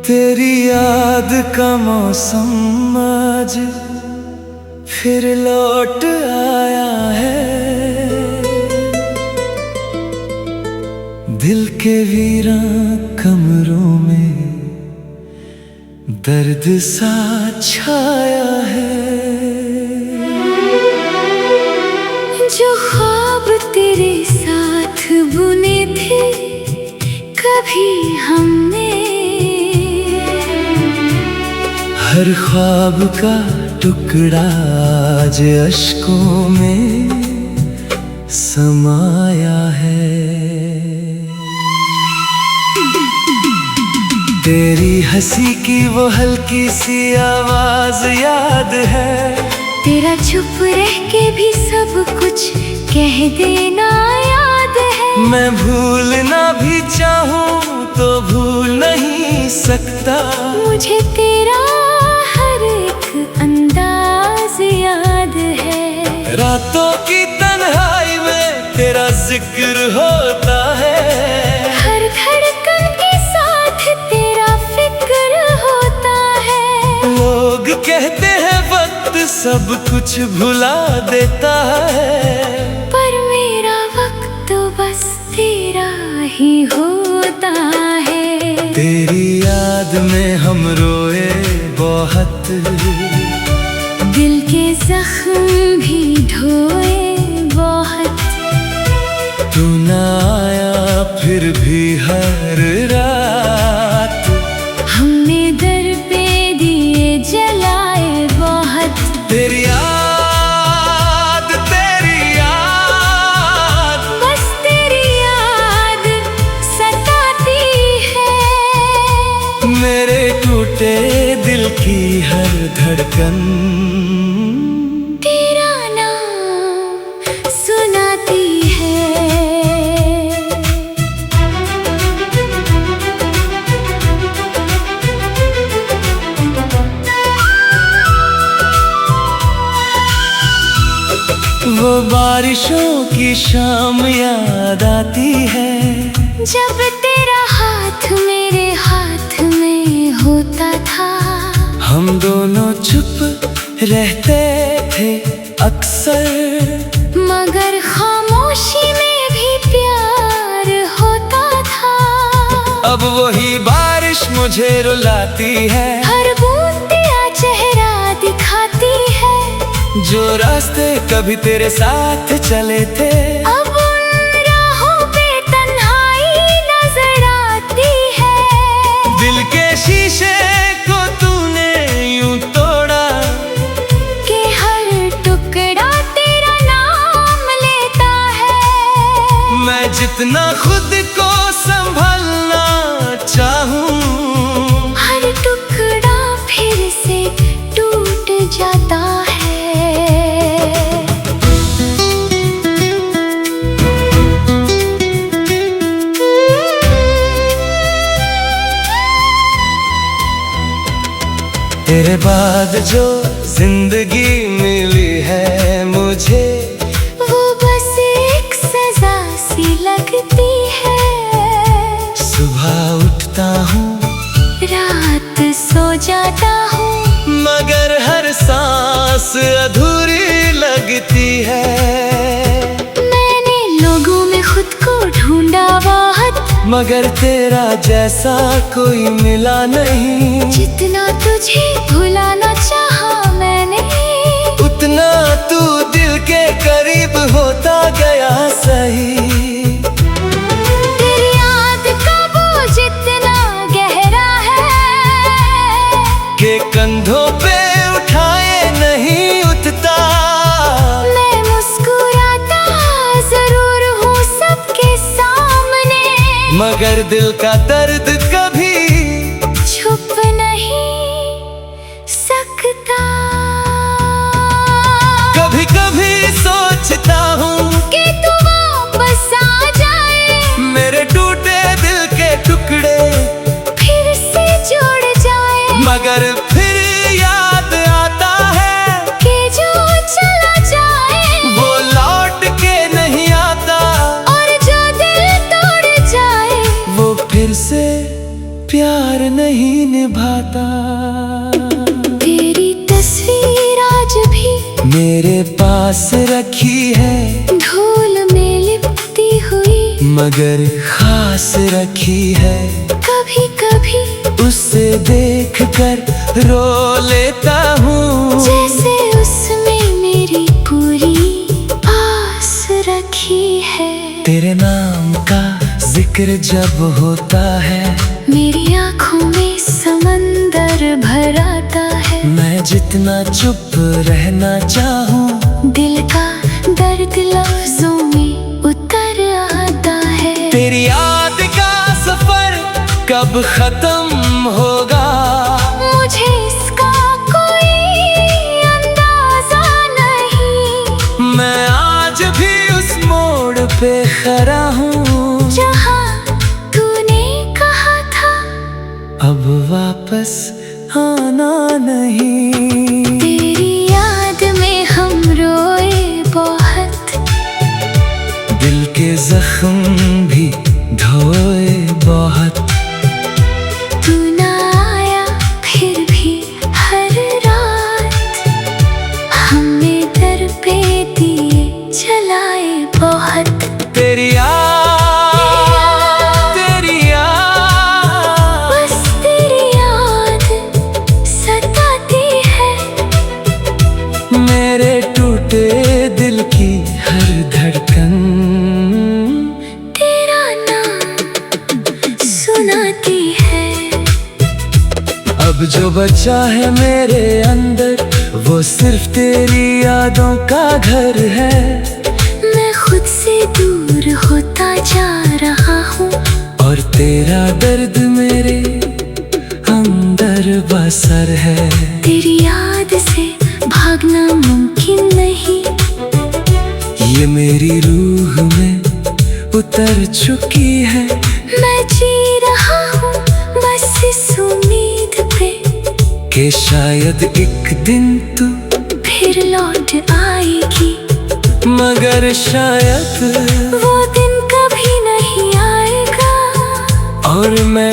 तेरी याद का मौसम आज फिर लौट आया है। दिल के वीरान कमरों में दर्द सा छाया है। जो ख्वाब तेरे साथ बुने थे कभी हमने, हर ख्वाब का टुकड़ा आज अश्कों में समाया है। तेरी हंसी की वो हल्की सी आवाज याद है। तेरा चुप रह के भी सब कुछ कह देना याद है। मैं भूलना भी चाहूं तो भूल नहीं सकता। मुझे तेरा हर एक अंदाज याद है। रातों की तन्हाई में तेरा जिक्र होता है। हर धड़कन के साथ तेरा फिक्र होता है। लोग कहते हैं वक्त सब कुछ भुला देता है, पर मेरा वक्त तो बस तेरा ही होता है। तेरी याद में हम रोए बहुत, दिल के जख्म भी ढोए बहुत। तू ना आया फिर भी हर रात हमने दर पे दिए जलाए बहुत। तेरी याद बस तेरी याद सताती है। मेरे टूटे दिल की हर धड़कन तेरा नाम सुनाती है। वो बारिशों की शाम याद आती है। जब तेरा हाथ मेरे हाथ में होता था, हम दोनों चुप रहते थे अक्सर, मगर खामोशी में भी प्यार होता था। अब वही बारिश मुझे रुलाती है। हर बूंद तेरा चेहरा दिखाती है। जो रास्ते कभी तेरे साथ चले थे, अब उन राहों पे तन्हाई नजर आती है। दिल के शीशे को तूने यूं तोड़ा कि हर टुकड़ा तेरा नाम लेता है। मैं जितना खुद को संभालना चाहूं, हर टुकड़ा फिर से टूट जाता है। तेरे बाद जो जिंदगी मिली है मुझे, वो बस एक सजा सी लगती है। सुबह उठता हूँ रात सो जाता हूँ, मगर हर सांस अधूरी लगती है। मैंने लोगों में खुद को ढूंढा बहुत, मगर तेरा जैसा कोई मिला नहीं। जितना तुझे भुलाना चाहा मैंने, उतना तू दिल के करीब होता गया सही। तेरी याद का बोझ इतना गहरा है के कंधों पे उठाए नहीं उठता। मैं मुस्कुराता जरूर हूँ सबके सामने, मगर दिल का दर्द कभी छुप नहीं सकता। कभी कभी सोचता हूँ कि तू वापस आ जाए, मेरे टूटे दिल के टुकड़े फिर से जुड़ जाए। मगर फिर याद आता है कि जो चला जाए वो लौट के नहीं आता। और जो दिल तोड़ जाए वो फिर से प्यार नहीं निभाता। तेरी तस्वीर आज भी मेरे पास रखी है, धूल में लिपटी हुई, मगर खास रखी है। कभी कभी उसे देख कर रो लेता हूँ, जैसे उसमें मेरी पूरी आस रखी है। तेरे नाम का जिक्र जब होता है, मेरी आँखों में समंदर भर आता है। मैं जितना चुप रहना चाहूँ, दिल का दर्द लफ्जों में उतर आता है। तेरी याद का सफर कब खत्म होगा, मुझे इसका कोई अंदाजा नहीं। मैं आज भी उस मोड़ पे खड़ा हूँ, जहाँ तूने कहा था अब वापस आना नहीं। तेरी याद में हम रोए बहुत, दिल के जख्म भी धोए बहुत। तू ना आया फिर भी हर रात, हमने दर पे दिए जलाए बहुत। तेरी याद बस तेरी याद सताती है, मेरे टूटे दिल की हर धड़कन तेरा नाम सुनाती है। अब जो बचा है मेरे अंदर, वो सिर्फ तेरी यादों का घर है। मैं खुद से दूर होता जा रहा हूँ, और तेरा दर्द मेरे अंदर बसर है। तेरी याद से भागना मुमकिन नहीं, ये मेरी रूह में उतर चुकी है। मैं जी रहा हूँ बस इस उम्मीद पे कि शायद एक दिन तू फिर लौट आएगी, मगर शायद वो दिन कभी नहीं आएगा। और मैं